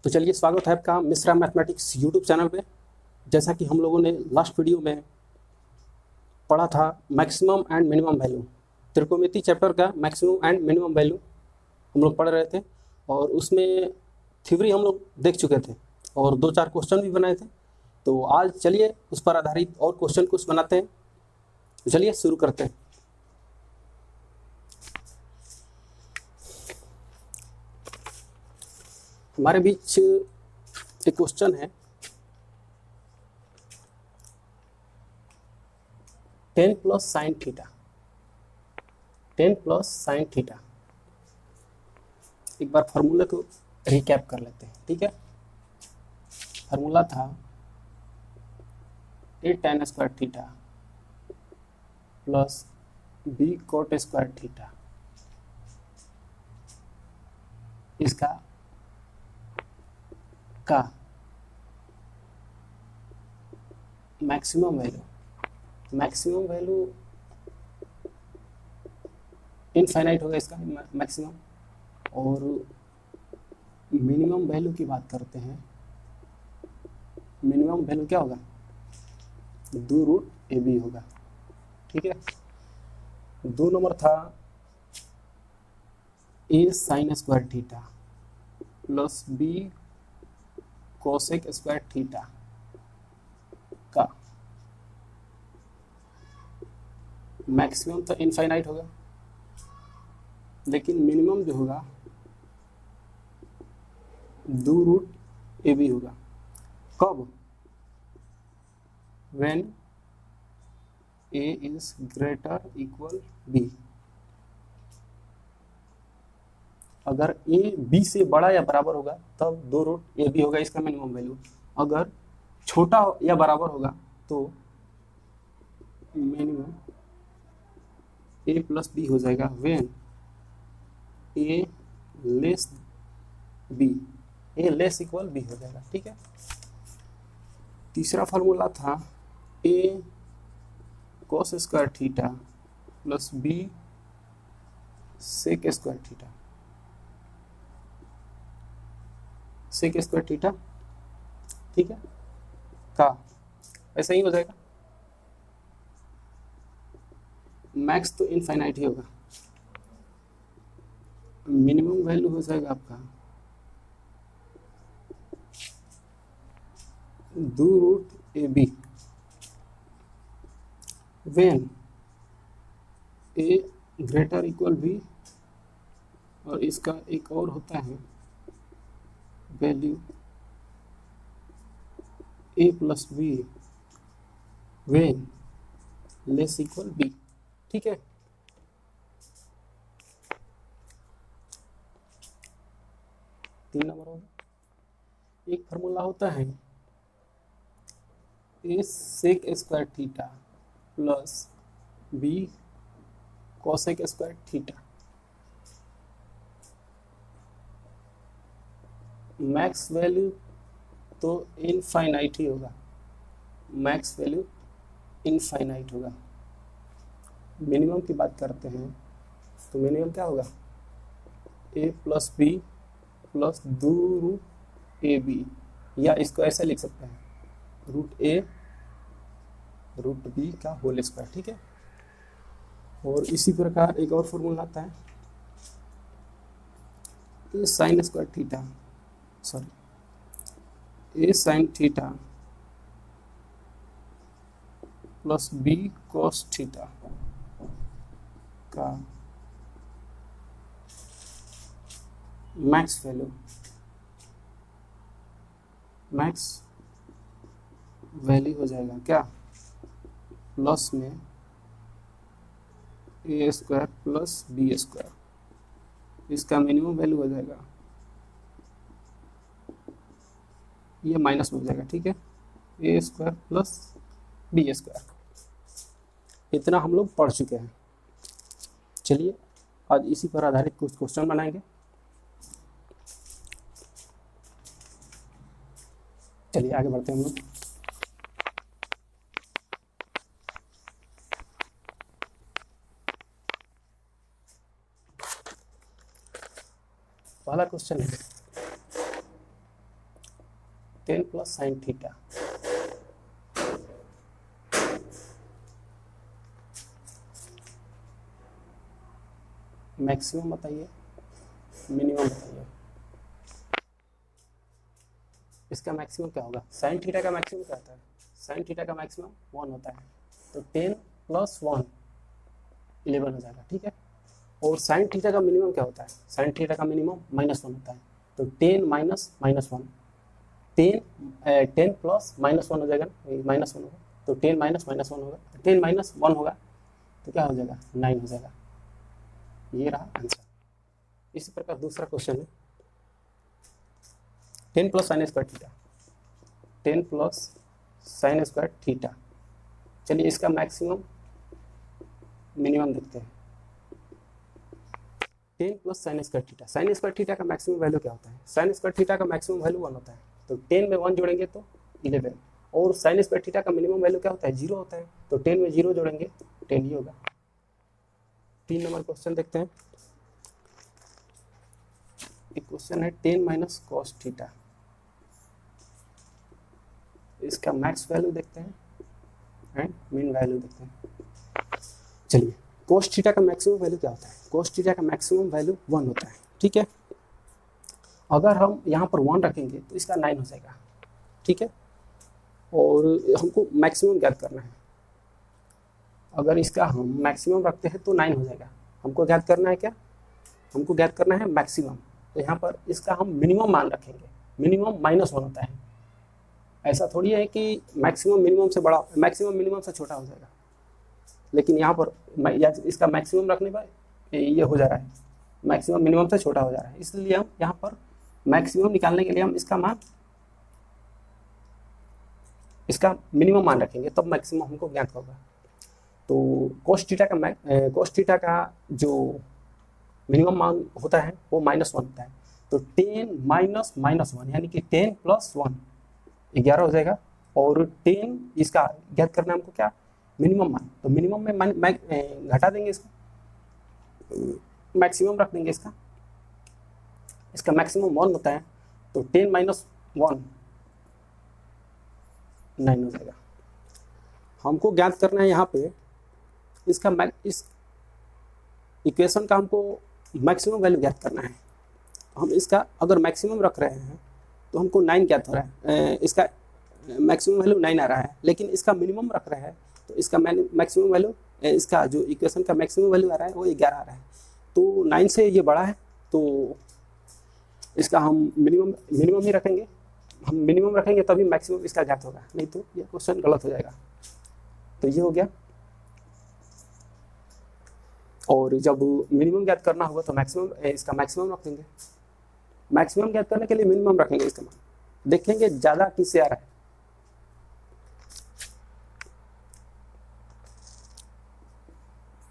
तो चलिए, स्वागत है आपका मिश्रा मैथमेटिक्स यूट्यूब चैनल पे। जैसा कि हम लोगों ने लास्ट वीडियो में पढ़ा था मैक्सिमम एंड मिनिमम वैल्यू, त्रिकोणमिति चैप्टर का मैक्सिमम एंड मिनिमम वैल्यू हम लोग पढ़ रहे थे, और उसमें थ्योरी हम लोग देख चुके थे और 2-4 क्वेश्चन भी बनाए थे। तो आज चलिए उस पर आधारित और क्वेश्चन कुछ बनाते हैं। तो चलिए शुरू करते हैं। हमारे बीच एक क्वेश्चन है 10 plus sine theta. 10 plus sine theta, एक बार फार्मूला को रिकैप कर लेते हैं, ठीक है। फार्मूला था a tan square theta plus b cot square theta, इसका का मैक्सिमम वैल्यू इनफाइनाइट होगा इसका मैक्सिमम, और मिनिमम वैल्यू की बात करते हैं। मिनिमम वैल्यू क्या होगा? 2√ab होगा, ठीक है। 2 नंबर था a sign square theta plus b cosec square theta का मैक्सिमम तो इनफाइनाइट होगा, लेकिन मिनिमम जो होगा 2√ab होगा। कब? when a is greater equal b। अगर a b से बड़ा या बराबर होगा तब 2√ab होगा इसका मिनिमम वैल्यू। अगर छोटा या बराबर होगा तो मिनिमम a प्लस b हो जाएगा। when a less b, a less equal b हो जाएगा, ठीक है। तीसरा फार्मूला था a cos square theta plus b sec square theta. Sec square theta, ठीक है, का ऐसा ही हो जाएगा। मैक्स तो इनफाइनाइट ही होगा। मिनिमम वैल्यू हो जाएगा आपका 2√ab when a greater equal b, और इसका एक और होता है value a plus b when less equal b, ठीक है। तीन नंबर होगा। एक फार्मूला होता है a sec square theta plus b cosec square theta. Max value तो इनफाइनाइट ही होगा, मैक्स वैल्यू इनफाइनाइट होगा। मिनिमम की बात करते हैं तो मिनिमम क्या होगा? a plus b plus 2√ab, या इसको ऐसे लिख सकते हैं √a √b का होल स्क्वायर, ठीक है। और इसी प्रकार एक और फॉर्मूला आता है a sign square theta, sorry a sine theta plus b cos theta का मैक्स वैल्यू हो जाएगा क्या? प्लस में a square plus b square, इसका मिनिमम वैल्यू हो जाएगा, ये माइनस में हो जाएगा, ठीक है। a square plus b square, इतना हम लोग पढ़ चुके हैं। चलिए आज इसी पर आधारित कुछ क्वेश्चन बनाएंगे। चलिए आगे बढ़ते हैं हम लोग। पहला क्वेश्चन है 10 प्लस साइन थीटा। मैक्सिमम बताइए, मिनिमम बताइए। इसका मैक्सिमम क्या होगा? साइन थीटा का मैक्सिमम क्या होता है? साइन थीटा का मैक्सिमम 1 होता है, तो 10 प्लस 1 11 हो जाएगा, ठीक है। और साइन थीटा का मिनिमम क्या होता है? साइन थीटा का मिनिमम -1 होता है, तो 10 माइनस -1, 10 प्लस -1 हो जाएगा, -1 होगा, तो 10 माइनस -1 होगा, 10 माइनस 1 होगा, तो क्या हो जाएगा? 9 हो जाएगा। ये रहा आंसर। इसी प्रकार दूसरा क्वेश्चन है 10 plus sign square theta, 10 plus sign square theta. चलिए इसका मैक्सिमम मिनिमम देखते हैं। 10 plus sign square theta, sign square theta का मैक्सिमम वैल्यू क्या होता है? साइन स्क्वायर थीटा का मैक्सिमम वैल्यू 1 होता है, तो 10 में 1 जोड़ेंगे तो 11। और साइन स्क्वायर थीटा का मिनिमम वैल्यू क्या होता है? 0 होता है, तो 10 में 0 जोड़ेंगे 10 ही होगा। 3 नंबर क्वेश्चन देखते हैं। एक क्वेश्चन है 10 माइनस कॉस थीटा। इसका मैक्स वैल्यू देखते हैं एंड मीन वैल्यू देखते हैं। चलिए कोस थीटा का मैक्सिमम वैल्यू क्या होता है? कोस थीटा का मैक्सिमम वैल्यू 1 होता है, ठीक है। अगर हम यहाँ पर 1 रखेंगे तो इसका 9 हो जाएगा, ठीक है। और हमको मैक्सिमम ज्ञात करना है। अगर इसका हम मैक्सिमम रखते हैं तो 9 हो जाएगा। हमको ज्ञात करना है क्या? हमको ज्ञात करना है मैक्सिमम। तो यहाँ पर इसका हम मिनिमम मान रखेंगे, मिनिमम -1 होता है। ऐसा थोड़ी है कि मैक्सिमम मिनिमम से बड़ा, मैक्सिमम मिनिमम से छोटा हो जाएगा, लेकिन यहाँ पर इसका मैक्सिमम रखने पर ये हो जा रहा है, मैक्सिमम मिनिमम से छोटा हो जा रहा है। इसलिए हम यहाँ पर मैक्सिमम निकालने के लिए हम इसका मिनिमम मान रखेंगे, तब मैक्सिमम हमको ज्ञात होगा। तो कोस थीटा का जो मिनिमम मान होता है वो -1 होता है, तो 10 माइनस -1 यानी कि 10 प्लस 1 11 हो जाएगा। और 10 इसका ज्ञात करना है हमको क्या? मिनिमम मान। तो मिनिमम में घटा देंगे, इसका मैक्सिमम रख देंगे। इसका मैक्सिमम 1 होता है, तो 10 माइनस 1 9 हो जाएगा। हमको ज्ञात करना है यहाँ पे इस इक्वेशन का हमको मैक्सिमम वैल्यू ज्ञात करना है। हम इसका अगर मैक्सिमम रख रहे हैं तो हमको 9 ज्ञात हो रहा है, इसका मैक्सिमम वैल्यू 9 आ रहा है, लेकिन इसका मिनिमम रख रहे हैं तो इसका मैक्सिमम वैल्यू, इसका जो इक्वेशन का मैक्सिमम वैल्यू आ रहा है वो 11 आ रहा है। तो 9 से ये बड़ा है, तो इसका हम मिनिमम ही रखेंगे। हम मिनिमम रखेंगे तभी मैक्सिमम इसका ज्ञात होगा, नहीं तो ये क्वेश्चन गलत हो जाएगा। तो ये हो गया। और जब मिनिमम ज्ञात करना होगा तो इसका मैक्सिमम रख देंगे। मैक्सिमम ज्ञात करने के लिए मिनिमम रखेंगे, इसका मान देखेंगे ज़्यादा किससे आ रहा है।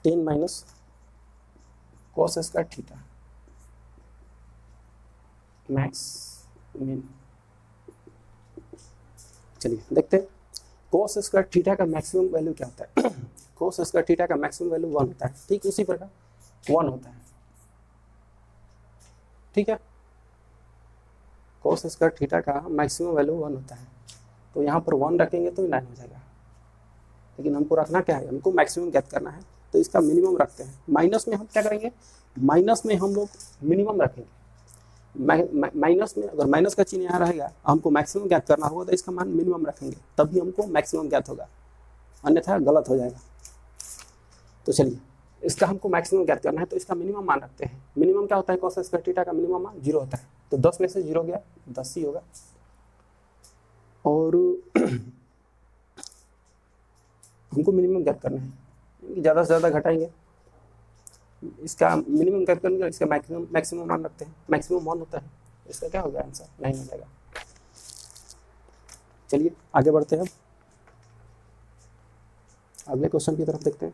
10 minus cos square theta, max min. चलिए देखते हैं कॉस स्क्वायर थीटा का मैक्सिमम वैल्यू क्या होता है। कॉस स्क्वायर थीटा का मैक्सिमम वैल्यू 1 होता है, ठीक उसी प्रकार 1 होता है, ठीक है। कॉस स्क्वायर थीटा का मैक्सिमम वैल्यू 1 होता है, तो यहाँ पर 1 रखेंगे तो 9 हो जाएगा। लेकिन हमको रखना क्या है? हमको मैक्सिमम ज्ञात करना है, तो इसका मिनिमम रखते हैं। माइनस में हम क्या करेंगे? माइनस में हम लोग मिनिमम रखेंगे। माइनस में अगर माइनस का चिन्ह यहाँ रहेगा, हमको मैक्सिमम ज्ञात करना होगा तो इसका मान मिनिमम रखेंगे, तभी हमको मैक्सिमम ज्ञात होगा, अन्यथा गलत हो जाएगा। तो चलिए इसका हमको मैक्सिमम ज्ञात करना है, तो इसका मिनिमम मान रखते हैं। मिनिमम क्या होता है? कॉस स्क्वायर थीटा का मिनिमम मान 0 होता है, तो 10 में से 0 गया 10 ही होगा। और हमको मिनिमम ज्ञात करना है, ज़्यादा से ज़्यादा घटाएंगे। इसका मिनिमम ज्ञात करने का इसका मैक्सिमम मान रखते हैं, मैक्सिमम 1 होता है, इसका क्या होगा? आंसर 9 हो जाएगा। चलिए आगे बढ़ते हैं, अगले क्वेश्चन की तरफ देखते हैं।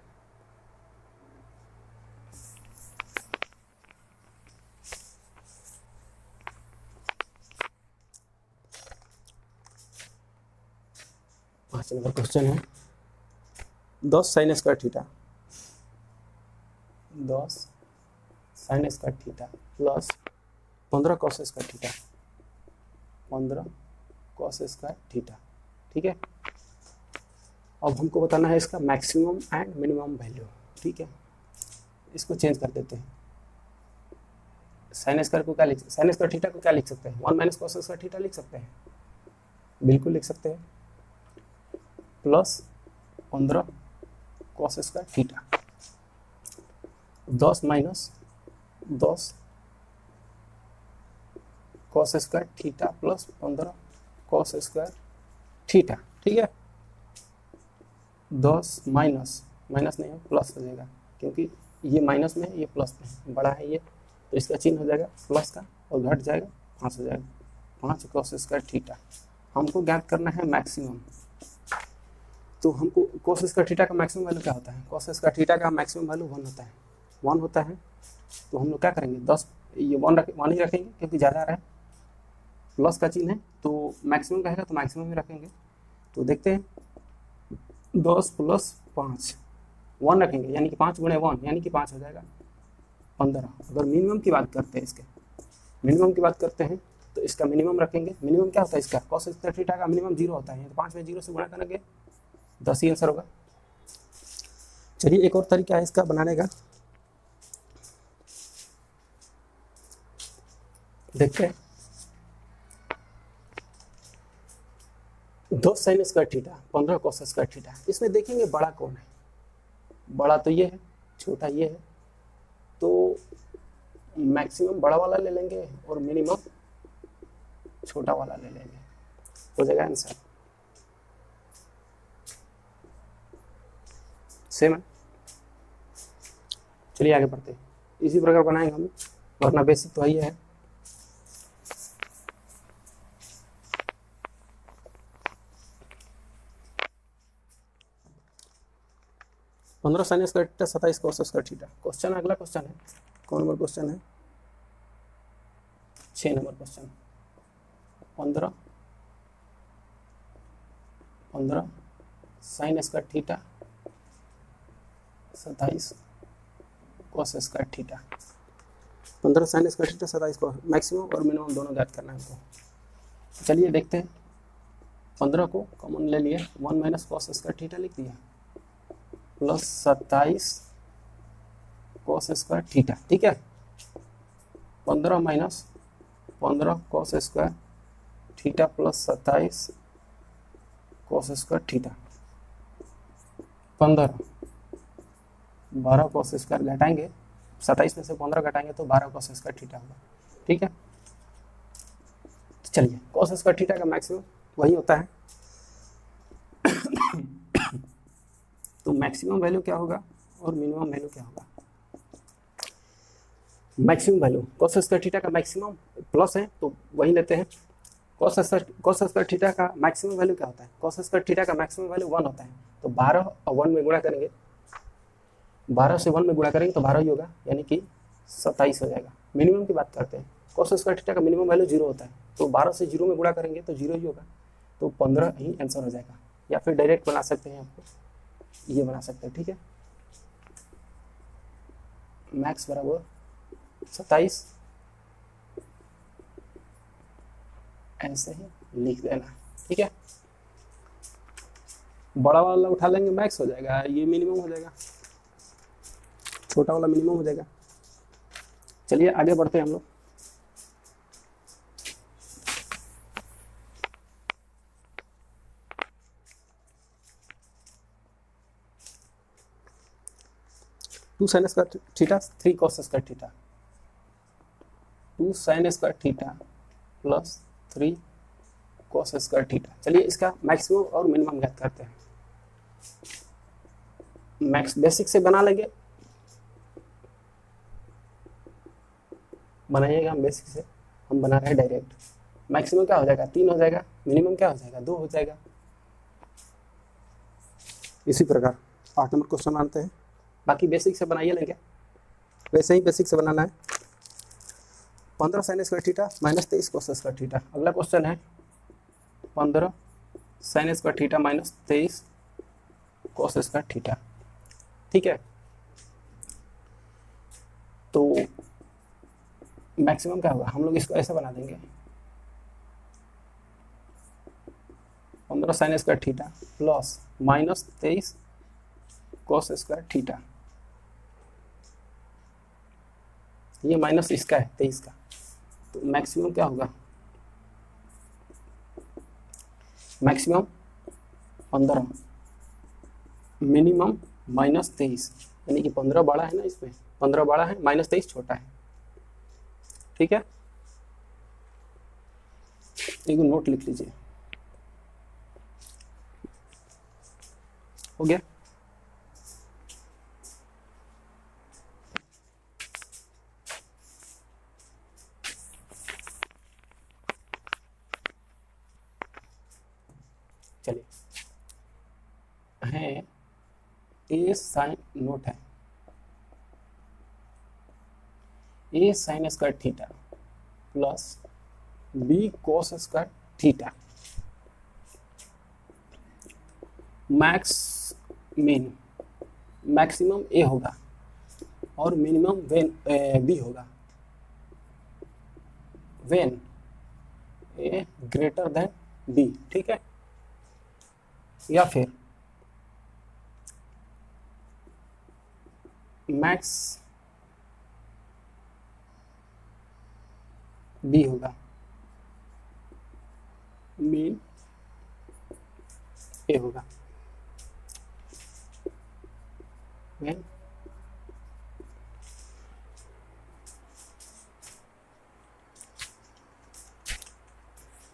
पाँच नंबर क्वेश्चन है 10 sign square theta, 10 sign square theta plus 15 cos square theta, 15 cos square theta. ठीक है, अब हमको बताना है इसका मैक्सिमम एंड मिनिमम वैल्यू। ठीक है, इसको चेंज कर देते हैं। साइन स्क्वायर को क्या लिख, साइन स्क्वायर थीटा को क्या लिख सकते हैं, 1 माइनस कॉस स्क्वायर थीटा लिख सकते हैं, बिल्कुल लिख सकते हैं, plus 15 cos square theta, 10 minus 10 cos square theta plus 15 cos square theta. ठीक है, 10 माइनस माइनस नहीं है, प्लस हो जाएगा, क्योंकि ये माइनस में है, ये प्लस में है, बड़ा है ये, तो इसका चिन्ह हो जाएगा प्लस का और घट जाएगा 5 हो जाएगा, 5 कॉस स्क्वायर थीटा। हमको ज्ञात करना है मैक्सिमम, तो हमको कॉस स्क्वायर थीटा का मैक्सिमम वैल्यू क्या होता है, कॉस स्क्वायर थीटा का मैक्सिमम वैल्यू 1 होता है, 1 होता है। तो हम लोग क्या करेंगे, 10 ये 1 ही रखेंगे क्योंकि ज़्यादा आ रहा है, प्लस का चिन्ह है तो मैक्सिमम कहेगा तो मैक्सिमम ही रखेंगे। तो देखते हैं 10 प्लस 5 1 रखेंगे, यानी कि 5 गुणे 1 यानी कि 5 हो जाएगा 15। अगर मिनिमम की बात करते हैं, इसके मिनिमम की बात करते हैं तो इसका मिनिमम रखेंगे। मिनिमम क्या होता है इसका, कॉस स्क्वायर थीटा का मिनिमम 0 होता है, तो 5 में 0 से गुणा करेंगे 10 ही आंसर होगा। चलिए एक और तरीका है इसका बनाने का, देखते हैं। 10 sign square theta 15 cos square theta, इसमें देखेंगे बड़ा कौन है, बड़ा तो ये है, छोटा ये है, तो मैक्सिमम बड़ा वाला ले लेंगे और मिनिमम छोटा वाला ले लेंगे, हो जाएगा आंसर सेम है। चलिए आगे बढ़ते हैं, इसी प्रकार बनाएंगे हम, वरना बेसिक तो ये है। 15 sign square theta 27 cos square theta. Question अगला क्वेश्चन है, कौन नंबर क्वेश्चन है, 6 number question. 15 sign square theta 27 cos square theta. 15 sign square theta 27 को मैक्सिमम और मिनिमम दोनों ज्ञात करना है हमको। चलिए देखते हैं, 15 को कॉमन ले लिए, 1 माइनस कॉस स्क्वायर थीटा लिख दिया, प्लस 27 कॉस स्क्वायर थीटा। ठीक है, 15 minus 15 cos square theta plus 27 cos square theta, 15 12 cos square घटाएंगे, 27 में से 15 घटाएंगे तो 12 कॉस स्क्वायर थीटा होगा। ठीक है, तो चलिए कॉस स्क्वायर थीटा का मैक्सिमम वही होता है, तो मैक्सिमम वैल्यू क्या होगा और मिनिमम वैल्यू क्या होगा। Maximum value cos square theta का मैक्सिमम प्लस है तो वही लेते हैं। कॉस स्क्वायर थीटा का मैक्सिमम वैल्यू क्या होता है, कॉस स्क्वायर थीटा का मैक्सिमम वैल्यू 1 होता है, तो 12 और 1 में गुणा करेंगे, 12 से 1 में गुणा करेंगे तो 12 ही होगा, यानी कि 27 हो जाएगा। मिनिमम की बात करते हैं, कॉस स्क्वायर थीटा का मिनिमम वैल्यू 0 होता है, तो 12 से 0 में गुणा करेंगे तो 0 ही होगा, तो 15 ही आंसर हो जाएगा। या फिर डायरेक्ट बना सकते हैं, आपको ये बना सकते हैं। ठीक है, मैक्स बराबर 27 ऐसे ही लिख देना। ठीक है, बड़ा वाला उठा लेंगे मैक्स हो जाएगा, ये मिनिमम हो जाएगा, छोटा वाला मिनिमम हो जाएगा। चलिए आगे बढ़ते हैं हम लोग। Two sine square theta 3 cos square theta, 2 sine square theta plus 3 cos square theta. चलिए इसका मैक्सिमम और मिनिमम ज्ञात करते हैं। मैक्स बेसिक से बना लेंगे, बनाइएगा हम बेसिक से, हम बना रहे हैं डायरेक्ट। मैक्सिमम क्या हो जाएगा 3 हो जाएगा, मिनिमम क्या हो जाएगा 2 हो जाएगा। इसी प्रकार 8 नंबर क्वेश्चन आते हैं, बाकी बेसिक से बनाइए लेंगे, वैसे ही बेसिक से बनाना है। 15 sign square theta minus 23 cos square theta. अगला क्वेश्चन है 15 sign square theta minus 23 cos square theta. ठीक है, तो मैक्सिमम क्या होगा, हम लोग इसको ऐसे बना देंगे, 15 sign square theta plus minus 23 cos square theta, ये माइनस इसका है 23 का, तो मैक्सिमम क्या होगा, मैक्सिमम 15 मिनिमम माइनस 23, यानी कि 15 बड़ा है ना, इसमें 15 बड़ा है, माइनस 23 छोटा है। ठीक है, एक नोट लिख लीजिए, हो गया। चलिए, है ए साइन, नोट है A sine square theta plus B cos square theta, max min maximum A होगा और मिनिमम वेन बी होगा, when A greater than B. ठीक है, या फिर मैक्स बी होगा, मीन ए होगा, वेन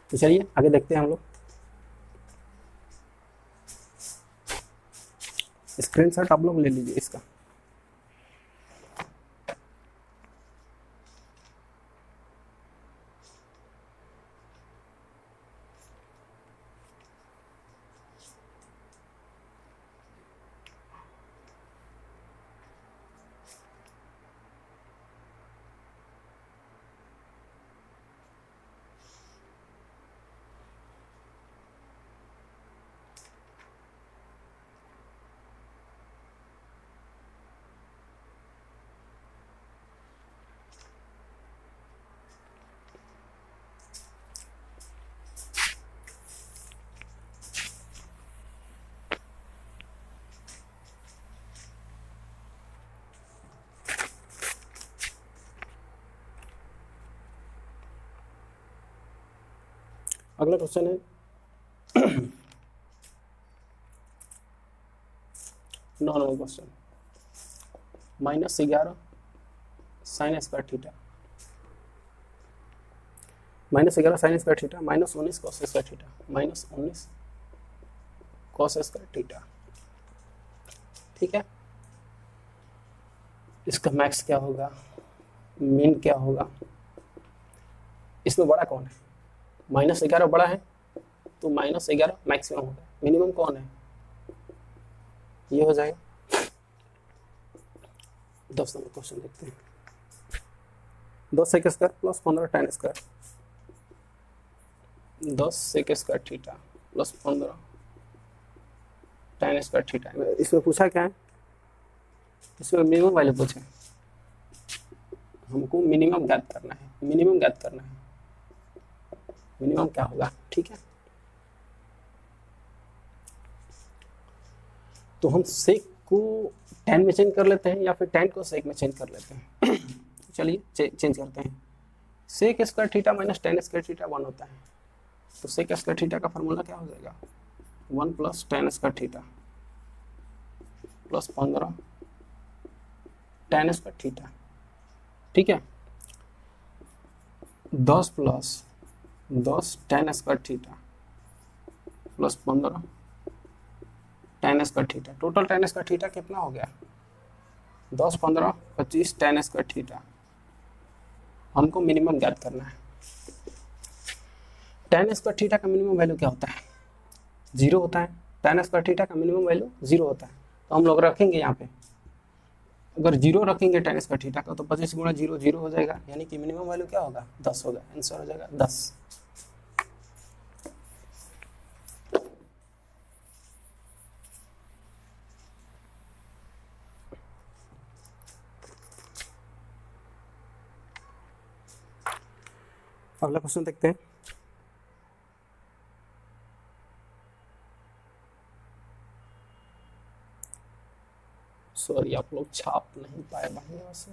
तो चलिए आगे देखते हैं हम लोग। स्क्रीनशॉट आप लोग ले लीजिए इसका। अगला क्वेश्चन है normal question, -11 sign square theta, -11 sign square theta -19 cos square theta, -19 cos square theta. ठीक है, इसका मैक्स क्या होगा, मीन क्या होगा, इसमें बड़ा कौन है, -11 बड़ा है तो -11 मैक्सिमम होगा, मिनिमम कौन है, ये हो जाएगा। 10 नंबर क्वेश्चन देखते हैं, 10 sec square plus 15 tan square, 10 sec square theta plus 15 tan square theta. इसमें पूछा क्या है, इसमें मिनिमम वैल्यू पूछे, हमको मिनिमम ज्ञात करना है, मिनिमम ज्ञात करना है, मिनिमम क्या होगा। ठीक है, तो हम सेक को tan में चेंज कर लेते हैं या फिर tan को सेक में चेंज कर लेते हैं। चलिए चेंज करते हैं, sec square theta minus tan square theta 1 होता है, तो सेक स्क्वायर थीटा का फॉर्मूला क्या हो जाएगा, 1 plus tan square theta plus 15 tan square theta. ठीक है, 10 plus 10 tan square theta plus 15 tan square theta, total tan square theta कितना हो गया, 10 15 25 tan स्क्वायर थीटा। हमको मिनिमम ज्ञात करना है, tan स्क्वायर थीटा का मिनिमम वैल्यू क्या होता है, 0 होता है, tan स्क्वायर थीटा का मिनिमम वैल्यू 0 होता है, तो हम लोग रखेंगे यहाँ पे, अगर 0 रखेंगे tan स्क्वायर थीटा का तो 25 गुणा 0 0 हो जाएगा, यानी कि मिनिमम वैल्यू क्या होगा, 10 होगा, आंसर हो जाएगा 10। अगला क्वेश्चन देखते हैं, सॉरी आप लोग छाप नहीं पाए बढ़िया से।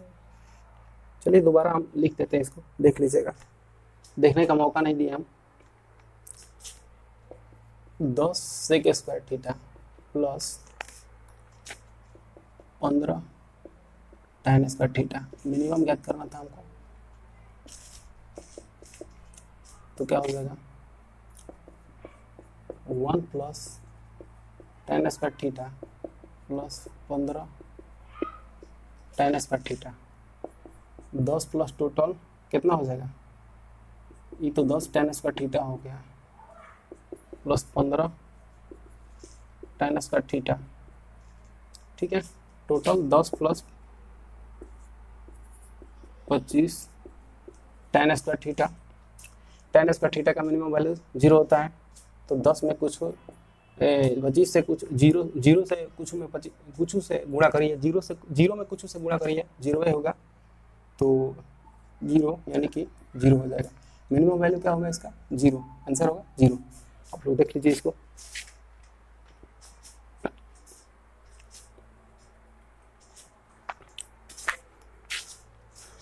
चलिए दोबारा हम लिख देते हैं, इसको देख लीजिएगा, देखने का मौका नहीं दिया हम। 10 sec square theta plus 15 tan square theta, minimum ज्ञात करना था हमको, तो क्या हो जाएगा 1 plus tan square theta plus 15 tan square theta, 10 plus total कितना हो जाएगा, ये तो 10 tan स्क्वायर थीटा हो गया प्लस 15 tan स्क्वायर थीटा, ठीक है। Total 10 plus 25 tan square theta. tan square theta का मिनिमम वैल्यू 0 होता है, तो 10 में कुछ 25 से कुछ जीरो से कुछ में कुछ से गुणा करिए, जीरो में कुछ से गुणा करिए, 0 ही होगा, तो 0 यानी कि 0 हो जाएगा। मिनिमम वैल्यू क्या होगा इसका 0, आंसर होगा 0। आप लोग देख लीजिए इसको।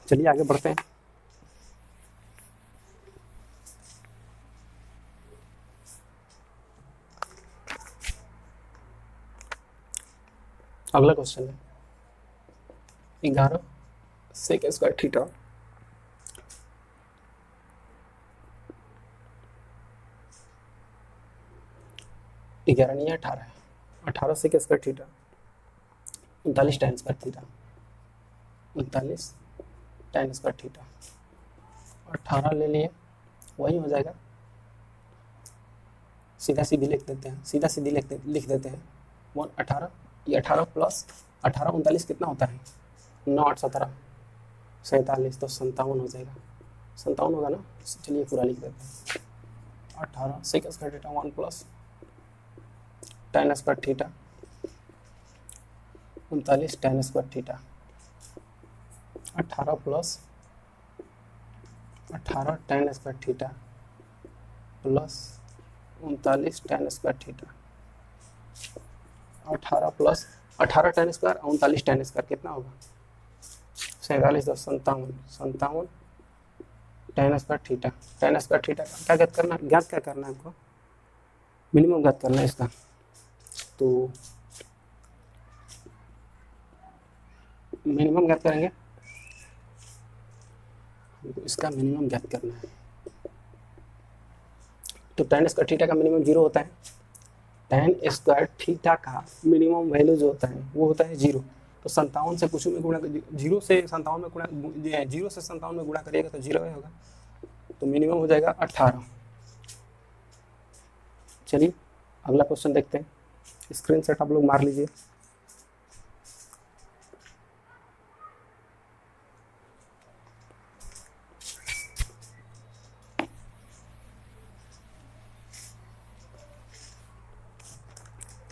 चलिए आगे बढ़ते हैं। अगला क्वेश्चन है 11 सेक स्क्वायर थीटा ग्यारह नहीं है 18 है, 18 sec square theta 39 tan square theta, 39 tan square theta, 18 ले लिए वही हो जाएगा, सीधा सीधी लिख देते हैं, सीधा सीधी लिख देते हैं 18, ये 18 प्लस 18 39 कितना होता है 9 8 17 47, तो 57 हो जाएगा, 57 होगा ना। चलिए पूरा लिख देते हैं 18 sec square theta 1 plus tan square theta 39 tan square theta, 18 plus 18 tan square theta plus 39 tan square theta, 18 plus 18 tan square 39 tan square कितना होगा 47 10 57 tan square theta. tan square theta क्या ज्ञात करना है हमको, मिनिमम ज्ञात करना है इसका, तो मिनिमम ज्ञात करेंगे, हमको इसका मिनिमम ज्ञात करना है। तो tan स्क्वायर थीटा का मिनिमम 0 होता है, tan स्क्वायर थीटा का मिनिमम वैल्यू जो होता है वो होता है 0, तो 57 से कुछ में गुणा, 0 से 57 में गुणा, 0 से 57 में गुणा करिएगा तो 0 ही होगा, तो मिनिमम हो जाएगा 18। चलिए अगला क्वेश्चन देखते हैं, स्क्रीनशॉट आप लोग मार लीजिए।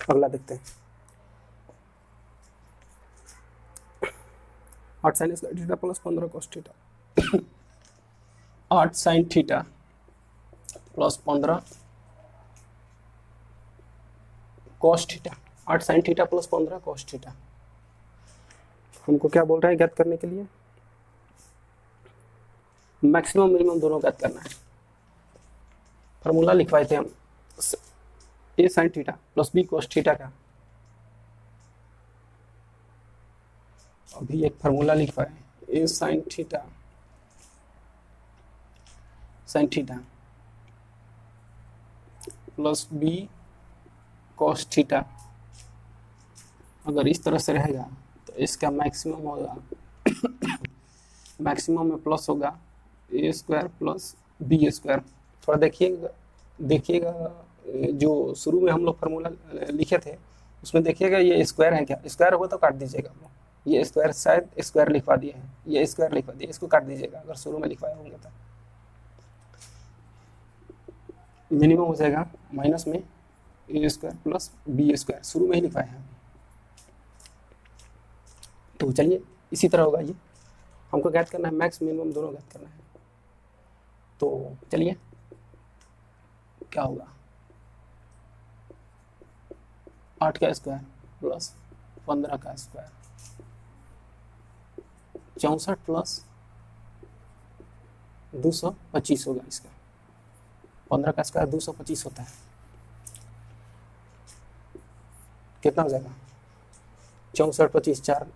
अगला देखते हैं 8 sin square theta plus 15 cos theta, 8 sin theta plus 15 cos theta, 8 sin theta plus 15 cos theta. हमको क्या बोल रहा है ज्ञात करने के लिए, मैक्सिमम मिनिमम दोनों ज्ञात करना है। फार्मूला लिखवाए थे हम a sin theta plus b cos theta का, अभी एक फार्मूला लिखवाए a sin theta plus b cos theta, अगर इस तरह से रहेगा तो इसका मैक्सिमम होगा मैक्सिमम में प्लस होगा a square plus b square. थोड़ा देखिएगा जो शुरू में हम लोग फार्मूला लिखे थे उसमें देखिएगा ये स्क्वायर है क्या, स्क्वायर होगा तो काट दीजिएगा, ये स्क्वायर शायद स्क्वायर लिखवा दिए हैं, ये स्क्वायर लिखवा दिए, इसको काट दीजिएगा अगर शुरू में लिखवाए होंगे तो। मिनिमम हो जाएगा माइनस में ए स्क्वायर प्लस बी स्क्वायर, शुरू में ही लिखवाए हैं, तो चलिए इसी तरह होगा। ये हमको ज्ञात करना है, मैक्स मिनिमम दोनों ज्ञात करना है, तो चलिए क्या होगा 8 का स्क्वायर प्लस 15 का स्क्वायर 64 प्लस 225 होगा इसका, 15 का स्क्वायर 225 होता है, कितना हो जाएगा 64 25 4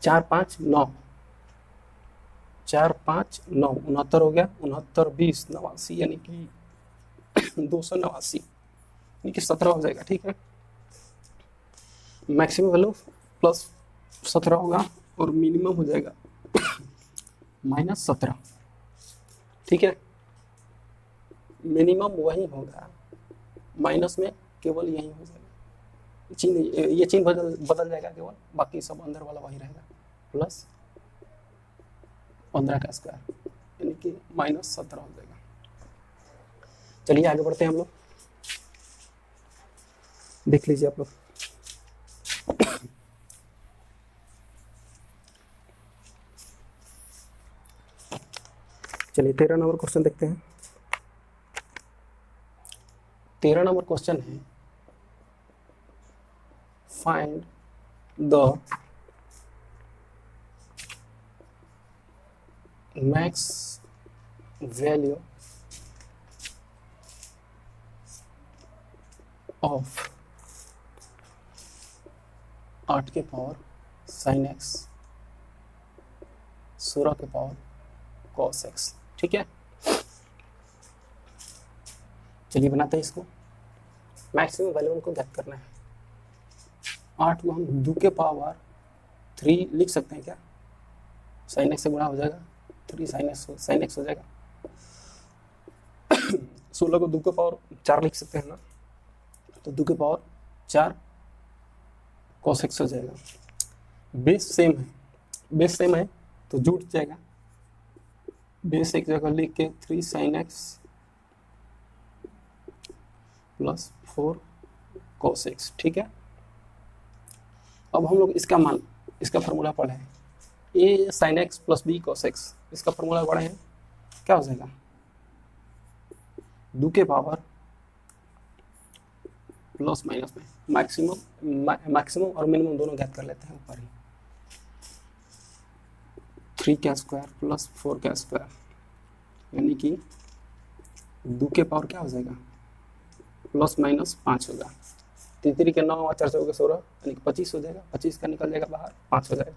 4 5 9 4 5 9 69 हो गया, 69 20 89 यानी कि 289 यानी कि 17 हो जाएगा। ठीक है, मैक्सिमम वैल्यू प्लस 17 होगा और मिनिमम हो जाएगा -17। ठीक है, मिनिमम वही होगा, माइनस में केवल यही हो जाएगा, चिन्ह ये चिन्ह बदल जाएगा केवल, बाकी सब अंदर वाला वही रहेगा, प्लस 15 का स्क्वायर यानी कि -17 हो जाएगा। चलिए आगे बढ़ते हैं हम लोग, देख लीजिए आप लोग। चलिए 13 नंबर क्वेश्चन देखते हैं। 13 नंबर क्वेश्चन है, find the max value of 8 के पावर sin x 16 के पावर cos x। ठीक है, चलिए बनाते हैं इसको। मैक्सिमम वैल्यू हमको ज्ञात करना है। 8 को हम 2 के पावर 3 लिख सकते हैं क्या, sin x से गुणा हो जाएगा, 3 sin x हो जाएगा। 16 को 2 के पावर 4 लिख सकते हैं ना, तो 2 के पावर 4 cos x हो जाएगा। बेस सेम है तो जुड़ जाएगा, बेस एक जगह लिख के 3 sin x plus 4 cos x। ठीक है, अब हम लोग इसका मान, इसका फॉर्मूला पढ़े हैं, a sin x plus b cos x, इसका फॉर्मूला पढ़े हैं, क्या हो जाएगा 2 के पावर प्लस माइनस में मैक्सिमम और मिनिमम दोनों ज्ञात कर लेते हैं ऊपर ही, 3 का स्क्वायर प्लस 4 का स्क्वायर यानी कि 2 के पावर क्या हो जाएगा प्लस माइनस 5 होगा, 3 के 9 4 से 16 यानी कि 25 हो जाएगा, 25 का निकल जाएगा बाहर, 5 हो जाएगा।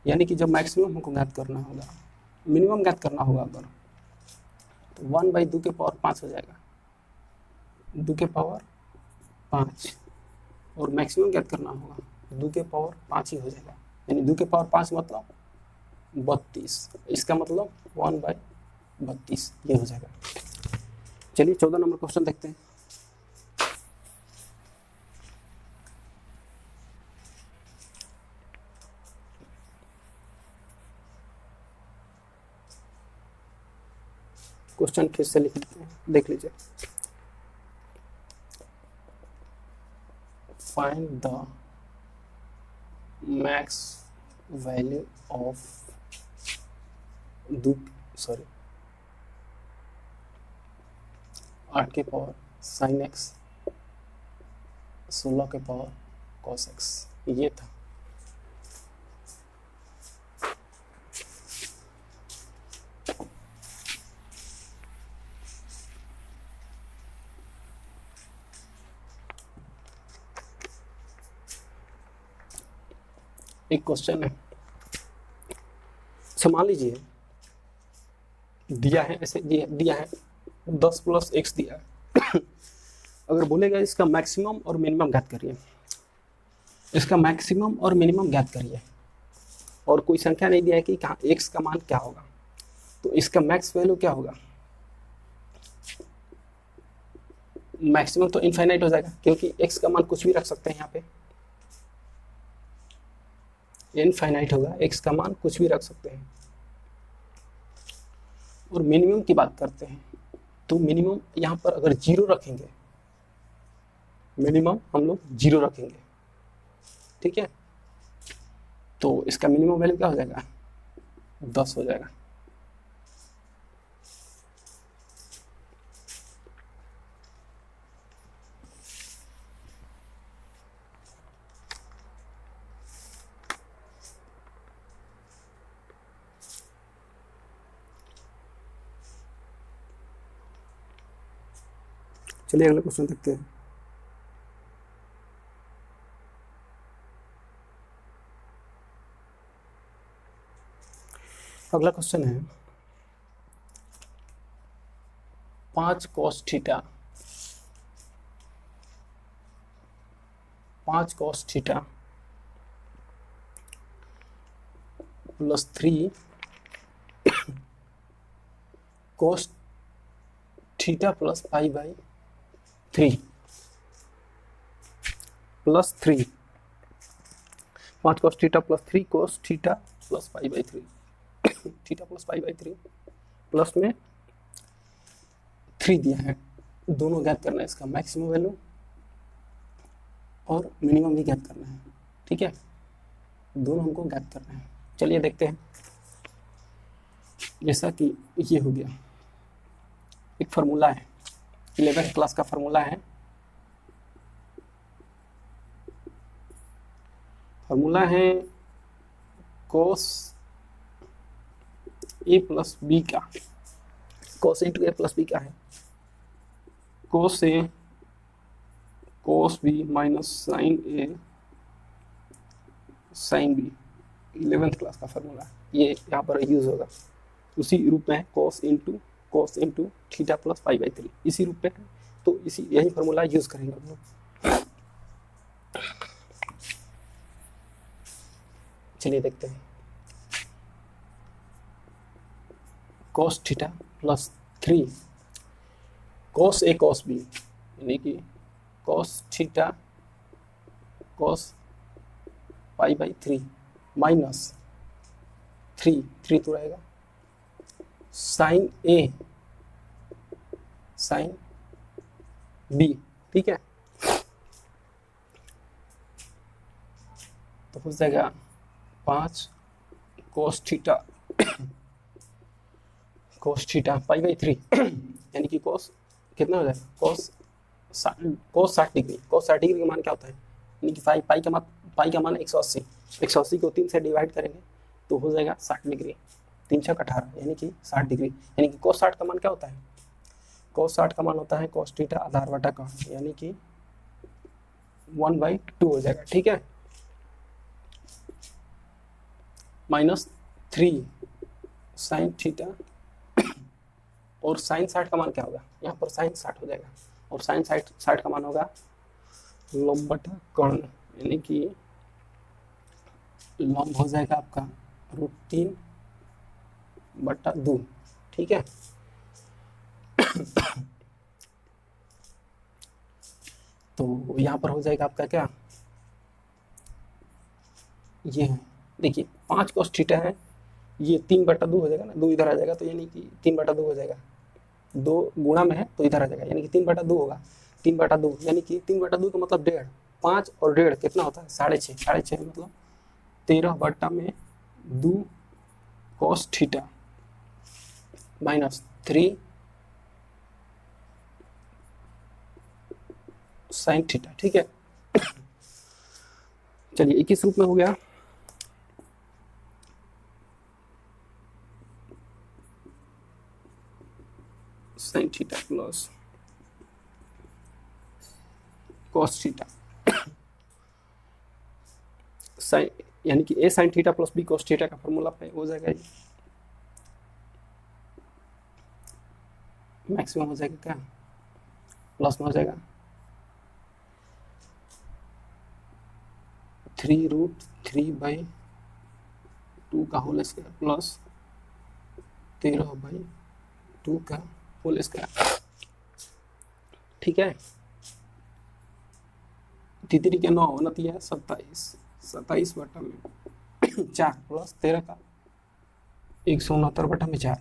यानी कि जब मैक्सिमम हमको ज्ञात करना होगा, मिनिमम ज्ञात करना होगा अगर, तो 1/2 के पावर 5 हो जाएगा, 2 के पावर 5, और मैक्सिमम ज्ञात करना होगा 2 के पावर 5 ही हो जाएगा, यानी 2 के पावर 5 मतलब 32, इसका मतलब 1/32 ये हो जाएगा। चलिए 14 नंबर क्वेश्चन देखते हैं। क्वेश्चन फिर से लिख लेते हैं, देख लीजिए। Find the max value of 8 के पावर sin x 16 के पावर cos x, ये था। एक क्वेश्चन है, मान लीजिए दिया है, ऐसे दिया है 10 प्लस x दिया है। अगर बोलेगा इसका मैक्सिमम और मिनिमम ज्ञात करिए, इसका मैक्सिमम और मिनिमम ज्ञात करिए, और कोई संख्या नहीं दिया है कि x का मान क्या होगा, तो इसका मैक्स वैल्यू क्या होगा, मैक्सिमम तो इनफाइनाइट हो जाएगा, क्योंकि x का मान कुछ भी रख सकते हैं, यहाँ पे इनफाइनाइट होगा, x का मान कुछ भी रख सकते हैं। और मिनिमम की बात करते हैं, तो मिनिमम यहाँ पर अगर 0 रखेंगे, मिनिमम हम लोग 0 रखेंगे, ठीक है, तो इसका मिनिमम वैल्यू क्या हो जाएगा 10 हो जाएगा। चलिए अगला क्वेश्चन देखते हैं। अगला क्वेश्चन है 5 cos theta, 5 cos theta plus 3 cos theta plus pi by 3 plus 3, 5 cos theta plus 3 cos theta plus pi by 3 theta plus pi by 3 plus में 3 दिया है। दोनों ज्ञात करना है, इसका मैक्सिमम वैल्यू और मिनिमम भी ज्ञात करना है। ठीक है, दोनों हमको ज्ञात करना है। चलिए देखते हैं। जैसा कि ये हो गया, एक फार्मूला है, 11th क्लास का फार्मूला है। फार्मूला है cos a प्लस बी का, cos into A plus B का है cos a cos b minus sine a sine b। 11th class का फार्मूला ये यहाँ पर यूज होगा। उसी रूप में है cos into theta plus pi by 3, इसी रूप में है, तो इसी यही फार्मूला यूज करेंगे हम लोग। चलिए देखते हैं। cos theta plus 3 cos a cos b, यानी कि cos theta cos pi by 3 minus 3 तो रहेगा साइन a साइन b। ठीक है, तो हो जाएगा 5 cos थीटा पाई बाई 3 यानी कि cos कितना हो जाएगा, cos 60 डिग्री। cos 60 डिग्री का मान क्या होता है, यानी कि पाई का मान 180, 180 को 3 से डिवाइड करेंगे तो हो जाएगा 60 डिग्री, 3 छक 18 यानी कि 60 डिग्री। यानी कि cos 60 का मान क्या होता है, cos 60 का मान होता है cos थीटा आधार बटा का, यानी कि 1/2 हो जाएगा। ठीक है, माइनस 3 साइन थीटा, और साइन 60 का मान क्या होगा, यहाँ पर साइन 60 हो जाएगा, और साइन 60 का मान होगा लंब बटा कर्ण, यानी कि लंब हो जाएगा आपका √3/2। ठीक है, तो यहाँ पर हो जाएगा आपका क्या, ये है देखिए 5 cos थीटा है, ये 3/2 हो जाएगा ना, 2 इधर आ जाएगा, तो यानी कि 3/2 हो जाएगा, 2 गुणा में है तो इधर आ जाएगा, यानी कि 3/2 होगा। 3/2 यानी कि 3/2 का मतलब 1.5, 5 और 1.5 कितना होता है 6.5, 6.5 मतलब 13/2 cos theta minus 3 sine theta. ठीक है, चलिए 21 रूप में हो गया। Sine theta plus cos theta sine, यानी कि a sine theta plus b cos theta का फॉर्मूला पे हो जाएगा, ये मैक्सिमम हो जाएगा क्या, प्लस में हो जाएगा 3√3/2 का होल स्क्वायर प्लस 13/2 का होल स्क्वायर। ठीक है, 3 के 9 29 27, 27/4 प्लस 13 का 169/4,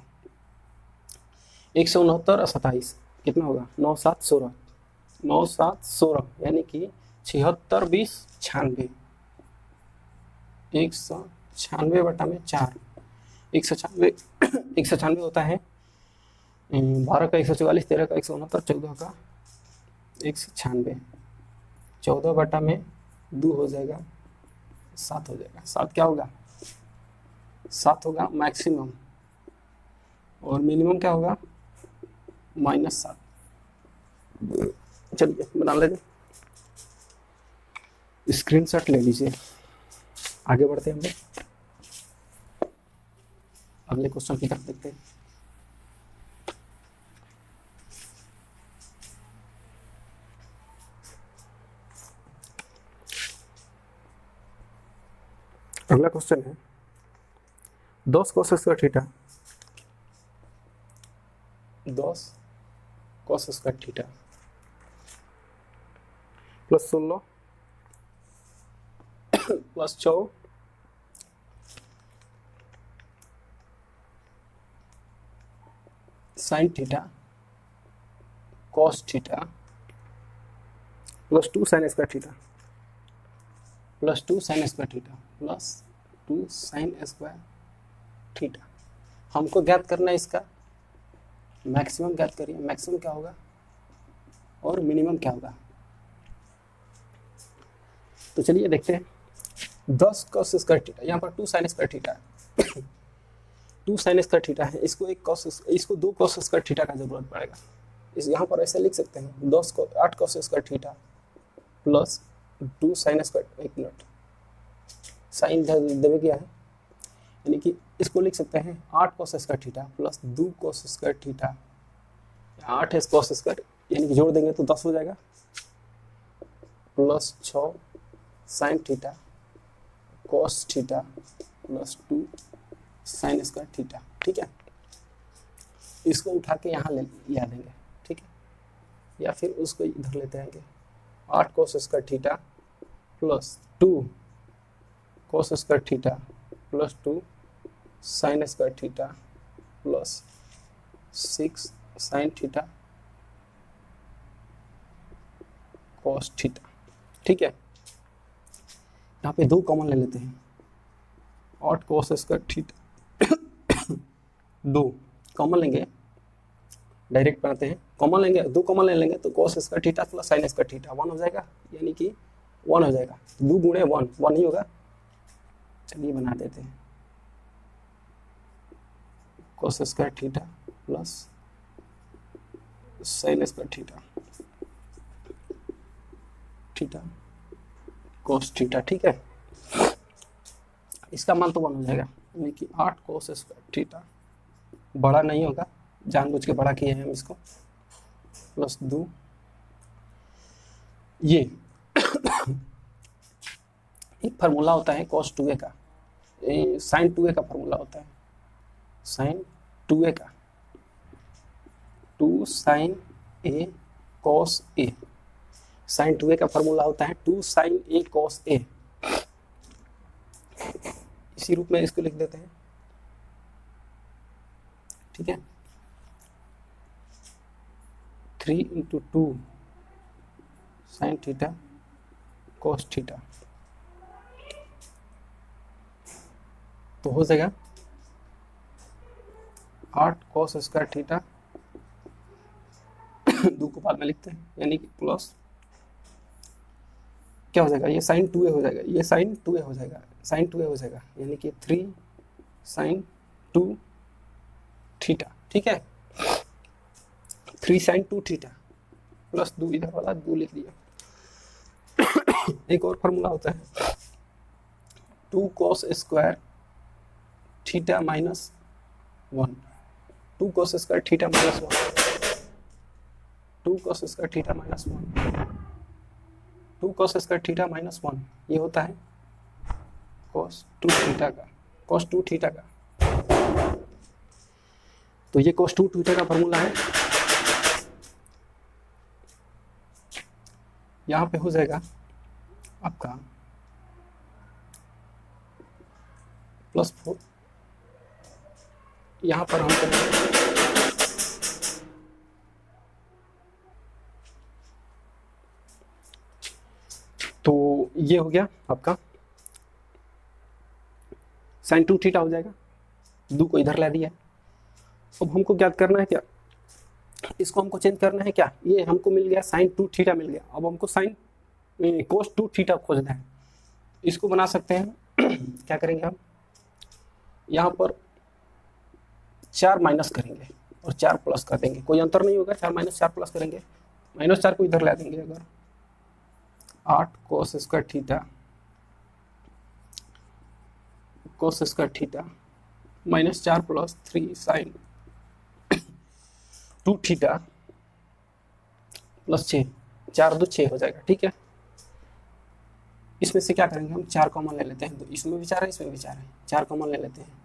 169 और 27 कितना होगा 9 7 16, 9 7 16 यानी कि 76 20 96, 196/4, 196 होता है 12 का 144, 13 का 169, 14 का 196, 14/2 हो जाएगा 7 हो जाएगा। 7 क्या होगा, 7 होगा मैक्सिमम, और मिनिमम क्या होगा -7। चलिए बना लेते, स्क्रीनशॉट ले लीजिए। आगे बढ़ते हैं हम लोग अगले क्वेश्चन की तरफ देखते हैं। अगला क्वेश्चन है 10 cos square theta, 10 cos square theta plus 16 plus 4 sine theta cos theta plus 2 sine square theta plus 2 sine square theta plus 2 sine square theta. हमको ज्ञात करना है इसका मैक्सिमम ज्ञात करिए, मैक्सिमम क्या होगा और मिनिमम क्या होगा। तो चलिए देखते हैं 10 cos स्क्वायर थीटा, यहाँ पर 2 साइन स्क्वायर थीटा है 2 साइन स्क्वायर थीटा है, इसको इसको 2 cos स्क्वायर थीटा का जरूरत पड़ेगा। इस यहाँ पर ऐसे लिख सकते हैं 8 cos square theta plus 2 sine square, एक मिनट साइन देवे क्या है, यानी कि इसको लिख सकते हैं 8 cos square theta plus 2 cos square theta, 8 है cos स्क्वायर यानी कि जोड़ देंगे तो 10 हो जाएगा plus 6 sine theta cos theta plus 2 sine square theta. ठीक है, इसको उठा के यहाँ ले आ देंगे, ठीक है, या फिर उसको इधर लेते आएंगे 8 cos square theta plus 2 cos square theta plus 2 sine square theta plus 6 sine theta cos theta. ठीक है, यहाँ पे 2 कॉमन ले लेते हैं 8 cos स्क्वायर थीटा 2 कॉमन लेंगे, डायरेक्ट बनाते हैं, कॉमन लेंगे 2 कॉमन ले लेंगे तो cos square theta plus sign square theta 1 हो जाएगा, यानी कि 1 हो जाएगा, 2 गुणे 1 ही होगा। चलिए बना देते हैं cos square theta plus sign square theta theta cos theta. ठीक है, इसका मान तो 1 हो जाएगा, यानी कि 8 cos स्क्वायर थीटा बड़ा नहीं होगा, जानबूझ के बड़ा किए हैं हम इसको, प्लस 2 ये एक फार्मूला होता है cos 2a का, साइन 2a का फार्मूला होता है, साइन 2a का 2 sine a cos a, sine 2a का फार्मूला होता है 2 साइन a cos a। इसी रूप में इसको लिख देते हैं। ठीक है, 3 × 2 साइन थीटा कॉस थीटा, तो हो जाएगा 8 cos स्क्वायर थीटा 2 को बाद में लिखते हैं, यानी कि प्लस क्या हो जाएगा, ये साइन 2a हो जाएगा, ये साइन 2a हो जाएगा, साइन 2a हो जाएगा, यानी कि 3 साइन 2 थीटा। ठीक है, 3 साइन 2 थीटा प्लस 2 इधर वाला 2 लिख दिया। एक और फार्मूला होता है 2 cos square theta minus 1, 2 cos square theta minus 1, 2 cos square theta minus 1, 2 cos square theta minus 1, ये होता है cos 2 थीटा का, cos 2 थीटा का। तो ये cos 2 थीटा का फार्मूला है, यहाँ पे हो जाएगा आपका +4, यहाँ पर हम तो ये हो गया आपका साइन 2 थीटा हो जाएगा, 2 को इधर ला दिया। अब हमको क्या करना है, क्या इसको हमको चेंज करना है, क्या ये हमको मिल गया साइन 2 थीटा मिल गया, अब हमको साइन cos 2 थीटा खोजना है। इसको बना सकते हैं क्या करेंगे हम, यहाँ पर 4 माइनस करेंगे और 4 प्लस कर देंगे, कोई अंतर नहीं होगा, 4 माइनस 4 प्लस करेंगे -4 को इधर ला देंगे अगर, 8 cos square theta, cos square theta -4 plus 3 sine 2 theta plus 6, 4 2 6 हो जाएगा। ठीक है, इसमें से क्या करेंगे हम, 4 कॉमन ले लेते हैं। तो इसमें भी 4 है, इसमें भी 4 है, 4 कॉमन ले लेते हैं।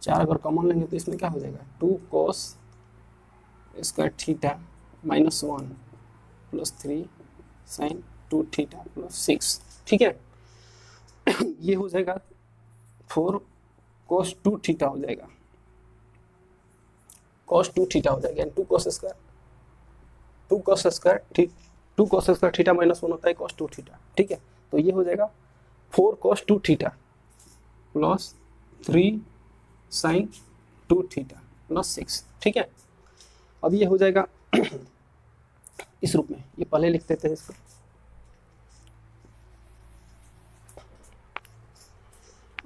4 अगर कॉमन लेंगे तो इसमें क्या हो जाएगा, 2 cos square theta -1 plus 3 sine 2 theta plus 6। ठीक है, ये हो जाएगा 4 कोस 2 थीटा हो जाएगा, कोस 2 थीटा हो जाएगा, 2 cos square 2 cos square theta -1 होता है कोस 2 थीटा। ठीक है, तो ये हो जाएगा 4 cos 2 theta plus 3 sine 2 theta plus 6। ठीक है, अब ये हो जाएगा इस रूप में, ये पहले लिख देते हैं इसको,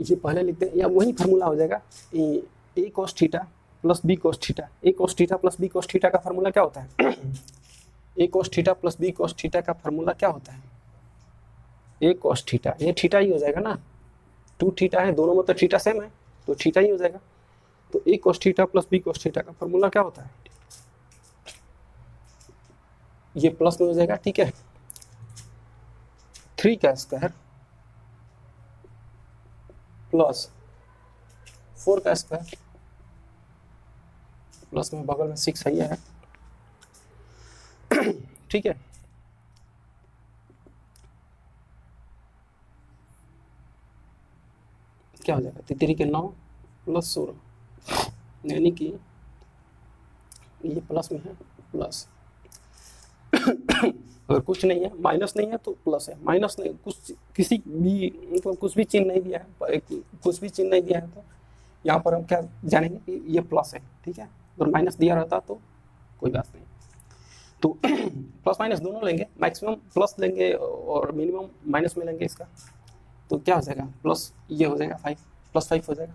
ये पहले लिखते हैं, या वही फार्मूला हो जाएगा, A cos theta plus B cos theta. A cos theta plus B cos theta का फार्मूला क्या होता है, A cos theta plus B cos theta का फार्मूला क्या होता है, ए कोस थीटा, ये थीटा ही हो जाएगा ना, 2 थीटा है, दोनों में तो थीटा सेम है तो थीटा ही हो जाएगा। तो A cos theta plus B cos theta का फार्मूला क्या होता है, ये प्लस में हो जाएगा। ठीक है, 3 का स्क्वायर प्लस 4 का स्क्वायर प्लस में बगल में 6 है, ये है। ठीक है, क्या हो जाएगा, 3 के 9 प्लस 16, यानी कि ये प्लस में है, प्लस अगर कुछ नहीं है, माइनस नहीं है तो प्लस है, माइनस नहीं, कुछ किसी भी मतलब कुछ भी चिन्ह नहीं दिया है, कुछ भी चिन्ह नहीं दिया है, तो यहाँ पर हम क्या जानेंगे कि ये प्लस है। ठीक है, अगर माइनस दिया रहता तो कोई बात नहीं, तो प्लस माइनस दोनों लेंगे, मैक्सिमम प्लस लेंगे और मिनिमम माइनस में लेंगे इसका, तो क्या हो जाएगा, प्लस ये हो जाएगा 5 प्लस 5 हो जाएगा,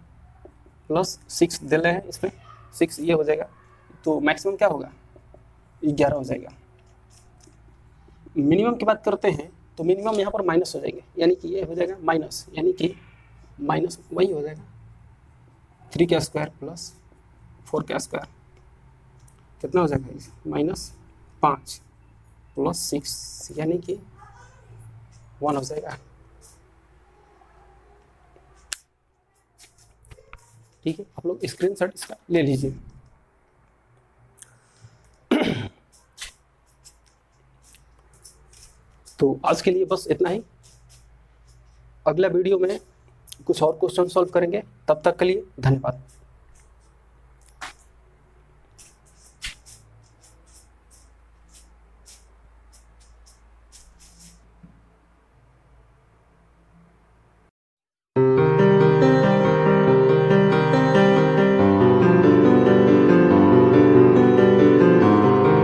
प्लस 6 दे रहे हैं इसमें, 6 ये हो जाएगा, तो मैक्सिमम क्या होगा, 11 हो जाएगा। मिनिमम की बात करते हैं तो मिनिमम यहाँ पर माइनस हो जाएंगे, यानी कि ये हो जाएगा माइनस, यानी कि माइनस वही हो जाएगा 3 का स्क्वायर प्लस 4 का स्क्वायर, कितना हो जाएगा, -5 प्लस 6, यानी कि 1 हो जाएगा। ठीक है, आप लोग स्क्रीनशॉट इसका ले लीजिए। तो आज के लिए बस इतना ही, अगला वीडियो में कुछ और क्वेश्चन सॉल्व करेंगे, तब तक के लिए धन्यवाद।